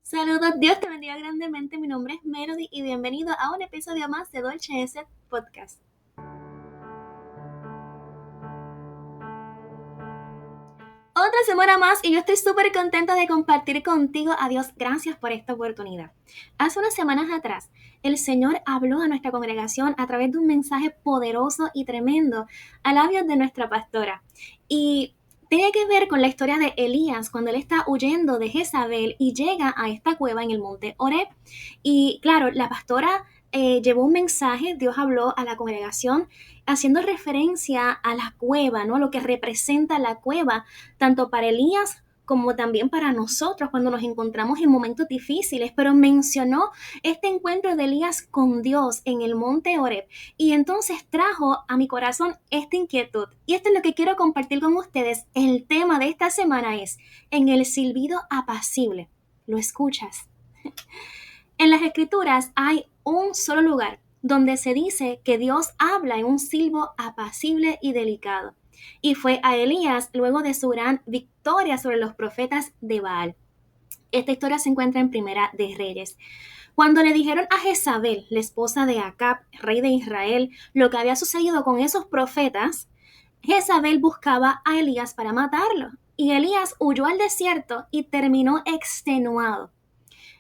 Saludos, Dios te bendiga grandemente. Mi nombre es Melody y bienvenido a un episodio más de Dolce S Podcast. Otra semana más y yo estoy súper contenta de compartir contigo. A Dios, gracias por esta oportunidad. Hace unas semanas atrás, el Señor habló a nuestra congregación a través de un mensaje poderoso y tremendo a labios de nuestra pastora. Y tiene que ver con la historia de Elías cuando él está huyendo de Jezabel y llega a esta cueva en el monte Horeb. Y claro, la pastora llevó un mensaje, Dios habló a la congregación haciendo referencia a la cueva, ¿no? Lo que representa la cueva tanto para Elías como también para nosotros cuando nos encontramos en momentos difíciles, pero mencionó este encuentro de Elías con Dios en el monte Horeb y entonces trajo a mi corazón esta inquietud. Y esto es lo que quiero compartir con ustedes. El tema de esta semana es en el silbido apacible. ¿Lo escuchas? En las escrituras hay un solo lugar donde se dice que Dios habla en un silbo apacible y delicado. Y fue a Elías luego de su gran victoria sobre los profetas de Baal. Esta historia se encuentra en Primera de Reyes. Cuando le dijeron a Jezabel, la esposa de Acab, rey de Israel, lo que había sucedido con esos profetas, Jezabel buscaba a Elías para matarlo. Y Elías huyó al desierto y terminó extenuado.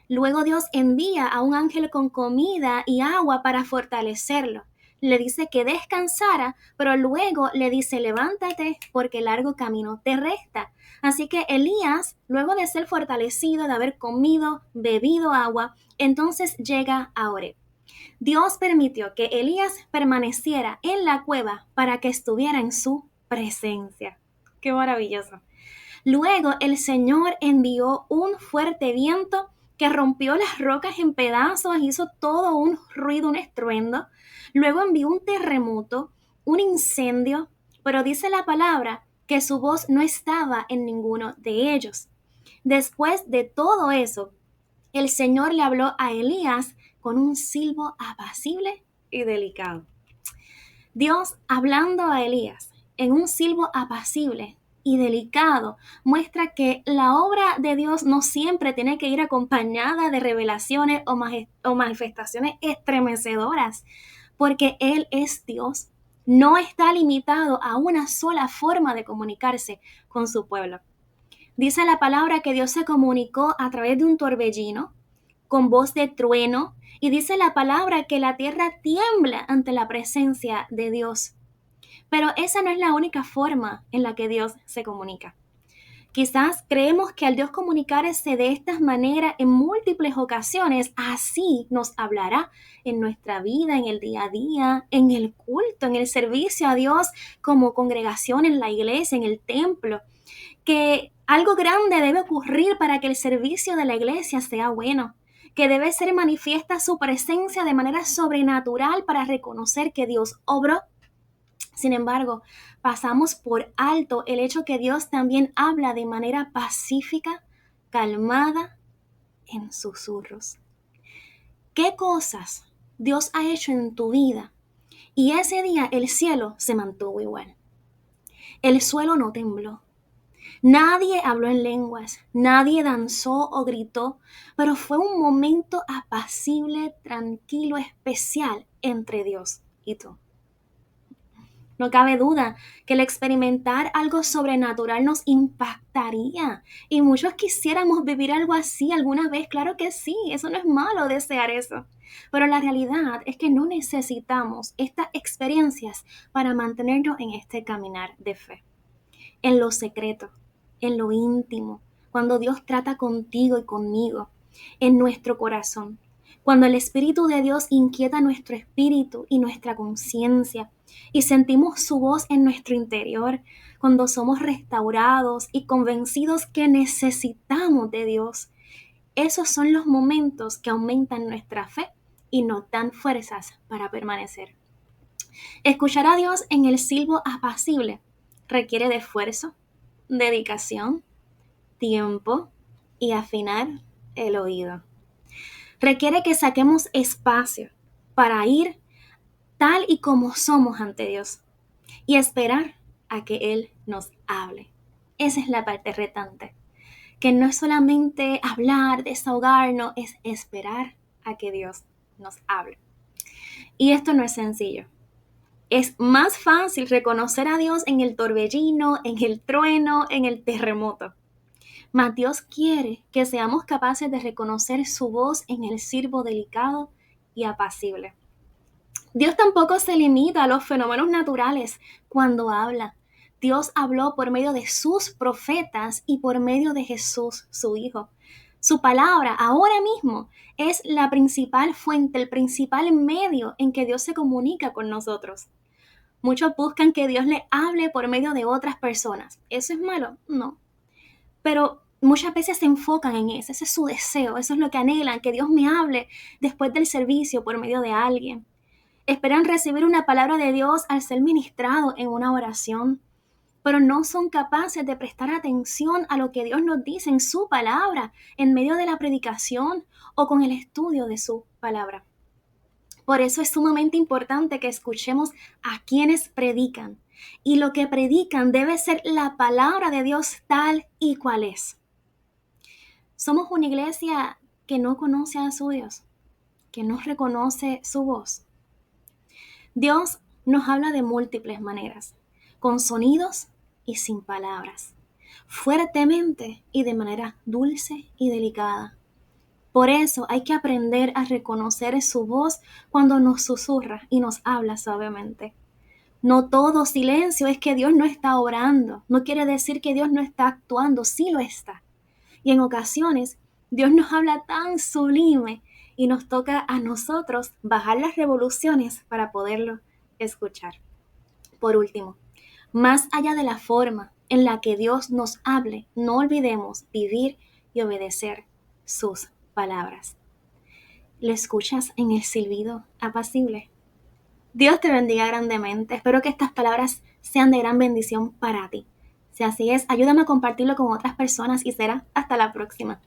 Luego Dios envía a un ángel con comida y agua para fortalecerlo. Le dice que descansara, pero luego le dice, levántate porque largo camino te resta. Así que Elías, luego de ser fortalecido, de haber comido, bebido agua, entonces llega a Horeb. Dios permitió que Elías permaneciera en la cueva para que estuviera en su presencia. ¡Qué maravilloso! Luego el Señor envió un fuerte viento que rompió las rocas en pedazos, hizo todo un ruido, un estruendo. Luego envió un terremoto, un incendio, pero dice la palabra que su voz no estaba en ninguno de ellos. Después de todo eso, el Señor le habló a Elías con un silbo apacible y delicado. Dios hablando a Elías en un silbo apacible y delicado muestra que la obra de Dios no siempre tiene que ir acompañada de revelaciones o manifestaciones estremecedoras, porque Él es Dios. No está limitado a una sola forma de comunicarse con su pueblo. Dice la palabra que Dios se comunicó a través de un torbellino, con voz de trueno, y dice la palabra que la tierra tiembla ante la presencia de Dios. Pero esa no es la única forma en la que Dios se comunica. Quizás creemos que al Dios comunicarse de estas maneras en múltiples ocasiones, así nos hablará en nuestra vida, en el día a día, en el culto, en el servicio a Dios como congregación en la iglesia, en el templo, que algo grande debe ocurrir para que el servicio de la iglesia sea bueno, que debe ser manifiesta su presencia de manera sobrenatural para reconocer que Dios obró. Sin embargo, pasamos por alto el hecho que Dios también habla de manera pacífica, calmada, en susurros. ¿Qué cosas Dios ha hecho en tu vida? Y ese día el cielo se mantuvo igual. El suelo no tembló. Nadie habló en lenguas, nadie danzó o gritó, pero fue un momento apacible, tranquilo, especial entre Dios y tú. No cabe duda que el experimentar algo sobrenatural nos impactaría y muchos quisiéramos vivir algo así alguna vez. Claro que sí, eso no es malo desear eso. Pero la realidad es que no necesitamos estas experiencias para mantenernos en este caminar de fe. En lo secreto, en lo íntimo, cuando Dios trata contigo y conmigo, en nuestro corazón. Cuando el Espíritu de Dios inquieta nuestro espíritu y nuestra conciencia y sentimos su voz en nuestro interior, cuando somos restaurados y convencidos que necesitamos de Dios, esos son los momentos que aumentan nuestra fe y nos dan fuerzas para permanecer. Escuchar a Dios en el silbo apacible requiere de esfuerzo, dedicación, tiempo y afinar el oído. Requiere que saquemos espacio para ir tal y como somos ante Dios y esperar a que Él nos hable. Esa es la parte retante. que no es solamente hablar, desahogarnos, es esperar a que Dios nos hable. Y esto no es sencillo. Es más fácil reconocer a Dios en el torbellino, en el trueno, en el terremoto. Mas Dios quiere que seamos capaces de reconocer su voz en el silbo delicado y apacible. Dios tampoco se limita a los fenómenos naturales cuando habla. Dios habló por medio de sus profetas y por medio de Jesús, su Hijo. Su palabra ahora mismo es la principal fuente, el principal medio en que Dios se comunica con nosotros. Muchos buscan que Dios le hable por medio de otras personas. ¿Eso es malo? No. Pero muchas veces se enfocan en eso, ese es su deseo, eso es lo que anhelan, que Dios me hable después del servicio por medio de alguien. Esperan recibir una palabra de Dios al ser ministrado en una oración, pero no son capaces de prestar atención a lo que Dios nos dice en su palabra, en medio de la predicación o con el estudio de su palabra. Por eso es sumamente importante que escuchemos a quienes predican. Y lo que predican debe ser la palabra de Dios tal y cual es. Somos una iglesia que no conoce a su Dios, que no reconoce su voz. Dios nos habla de múltiples maneras, con sonidos y sin palabras, fuertemente y de manera dulce y delicada. Por eso hay que aprender a reconocer su voz cuando nos susurra y nos habla suavemente. No todo silencio es que Dios no está obrando. No quiere decir que Dios no está actuando, sí lo está. Y en ocasiones Dios nos habla tan sublime y nos toca a nosotros bajar las revoluciones para poderlo escuchar. Por último, más allá de la forma en la que Dios nos hable, no olvidemos vivir y obedecer sus palabras. ¿Lo escuchas en el silbido apacible? Dios te bendiga grandemente. Espero que estas palabras sean de gran bendición para ti. Si así es, ayúdame a compartirlo con otras personas y será hasta la próxima.